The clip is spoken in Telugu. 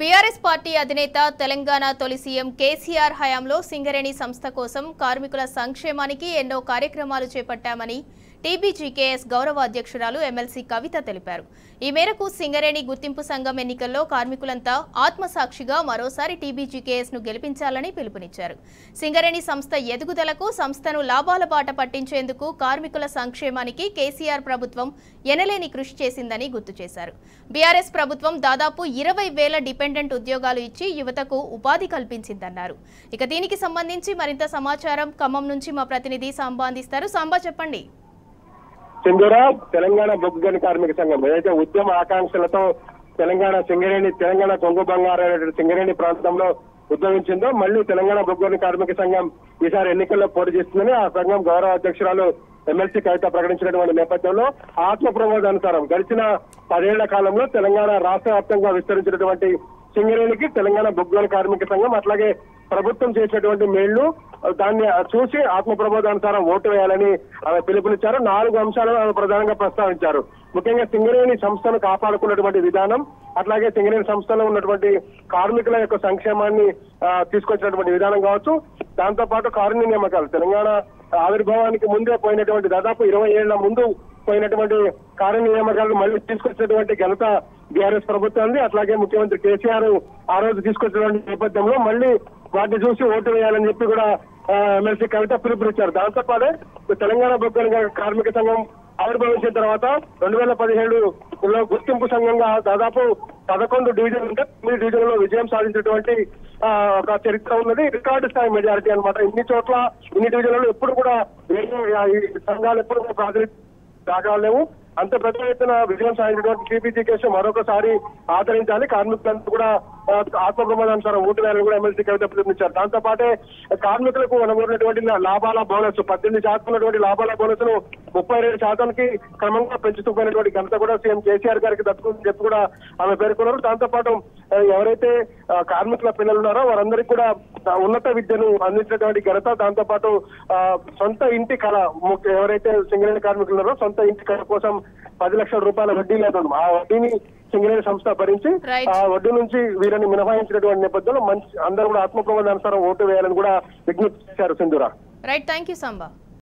బీఆర్ఎస్ పార్టీ అధినేత తెలంగాణ తొలి సీఎం కేసీఆర్ హయాంలో సింగరేణి సంస్థ కోసం కార్మికుల సంక్షేమానికి ఎన్నో కార్యక్రమాలు చేపట్టామని టీబీజీకేఎస్ గౌరవ అధ్యక్షురాలు ఎమ్మెల్సీ కవిత తెలిపారు. ఈ మేరకు సింగరేణి గుర్తింపు సంఘం ఎన్నికల్లో కార్మికులంతా ఆత్మసాక్షిగా మరోసారి టీబీజీకేఎస్ ను గెలిపించాలని పిలుపునిచ్చారు. సింగరేణి సంస్థ ఎదుగుదలకు సంస్థను లాభాల బాట పట్టించేందుకు కార్మికుల సంక్షేమానికి కేసీఆర్ ప్రభుత్వం ఎనలేని కృషి చేసిందని గుర్తు చేశారు. బీఆర్ఎస్ ప్రభుత్వం దాదాపు 20,000 డిపెండెంట్ ఉద్యోగాలు ఇచ్చి యువతకు ఉపాధి కల్పించిందన్నారు. ఇక దీనికి సంబంధించి మరింత సమాచారం ఖమ్మం నుంచి మా ప్రతినిధి సాంబా అందిస్తారు. సాంబా, చెప్పండి. సింధూరా, తెలంగాణ బొగ్గు గని కార్మిక సంఘం ఏదైతే ఉద్యమ ఆకాంక్షలతో తెలంగాణ కొంగు బంగారు సింగరేణి ప్రాంతంలో ఉద్యమించిందో మళ్ళీ తెలంగాణ బొగ్గు గని కార్మిక సంఘం ఈసారి ఎన్నికల్లో పోటీ చేస్తుందని ఆ సంఘం గౌరవ అధ్యక్షురాలు ఎమ్మెల్సీ కవిత ప్రకటించినటువంటి నేపథ్యంలో ఆత్మ ప్రమోదానుసారం గడిచిన 10 ఏళ్ల కాలంలో తెలంగాణ రాష్ట్ర వ్యాప్తంగా విస్తరించినటువంటి సింగరేణికి తెలంగాణ బొగ్గు గని కార్మిక సంఘం అట్లాగే ప్రభుత్వం చేసినటువంటి మేళ్లు దాన్ని చూసి ఆత్మ ప్రబోధానుసారం ఓటు వేయాలని ఆమె పిలుపునిచ్చారు. 4 అంశాలను ఆమె ప్రధానంగా ప్రస్తావించారు. ముఖ్యంగా సింగరేణి సంస్థను కాపాడుకున్నటువంటి విధానం, అట్లాగే సింగరేణి సంస్థలో ఉన్నటువంటి కార్మికుల యొక్క సంక్షేమాన్ని తీసుకొచ్చినటువంటి విధానం కావచ్చు. దాంతో పాటు కారుణ్య నియామకాలు, తెలంగాణ ఆవిర్భావానికి ముందే పోయినటువంటి దాదాపు 20 ఏళ్ల ముందు పోయినటువంటి కారుణ్య నియామకాలను మళ్ళీ తీసుకొచ్చినటువంటి ఘనత బీఆర్ఎస్ ప్రభుత్వాన్ని, అట్లాగే ముఖ్యమంత్రి కేసీఆర్ ఆ రోజు తీసుకొచ్చినటువంటి నేపథ్యంలో మళ్ళీ వాటిని చూసి ఓటు వేయాలని చెప్పి కూడా ఎమ్మెల్సీ కవిత పిలుపునిచ్చారు. దాంతో పాటు తెలంగాణ బొగ్గు గని కార్మిక సంఘం ఆవిర్భవించిన తర్వాత 2017లో గుర్తింపు సంఘంగా దాదాపు 11 డివిజన్లు ఉంటే 9 డివిజన్లో విజయం సాధించినటువంటి ఒక చరిత్ర ఉన్నది. రికార్డు స్థాయి మెజారిటీ అనమాట. ఇన్ని చోట్ల ఇన్ని డివిజన్లలో ఎప్పుడు కూడా సంఘాలు ఎప్పుడు కూడా ప్రాతినిధ్యం రాగలేవు. అంత పెద్ద ఎత్తున విజయం సాధించినటువంటి టీబీజీకేఎస్ ఆరోసారి ఆదరించాలి, కార్మికులంతా కూడా ఆత్మ ప్రమోదానుసారం ఓటు వేయాలని కూడా ఎమ్మెల్సీ కవిత పిలుపునిచ్చారు. దాంతో పాటే కార్మికులకు ఉన్నటువంటి లాభాల బోనస్ 18% ఉన్నటువంటి లాభాల బోనస్ ను 32% క్రమంగా పెంచుతూ పోయినటువంటి ఘనత కూడా సీఎం కేసీఆర్ గారికి దక్కుతుందని చెప్పి కూడా ఆమె పేర్కొన్నారు. దాంతో పాటు ఎవరైతే కార్మికుల పిల్లలు ఉన్నారో వారందరికీ కూడా ఉన్నత విద్యను అందించినటువంటి ఘనత, దాంతో పాటు సొంత ఇంటి కళ, ఎవరైతే సింగరేణి కార్మికులు ఉన్నారో సొంత ఇంటి కళ కోసం 10 లక్షల రూపాయల వడ్డీ లేదు, ఆ వడ్డీని సింగరేణి సంస్థ భరించి ఆ వడ్డీ నుంచి వీరిని మినహాయించినటువంటి నేపథ్యంలో అందరూ కూడా ఆత్మ ప్రమోదానుసారం ఓటు వేయాలని కూడా విజ్ఞప్తి చేశారు. Sindhura. Right, thank you Samba.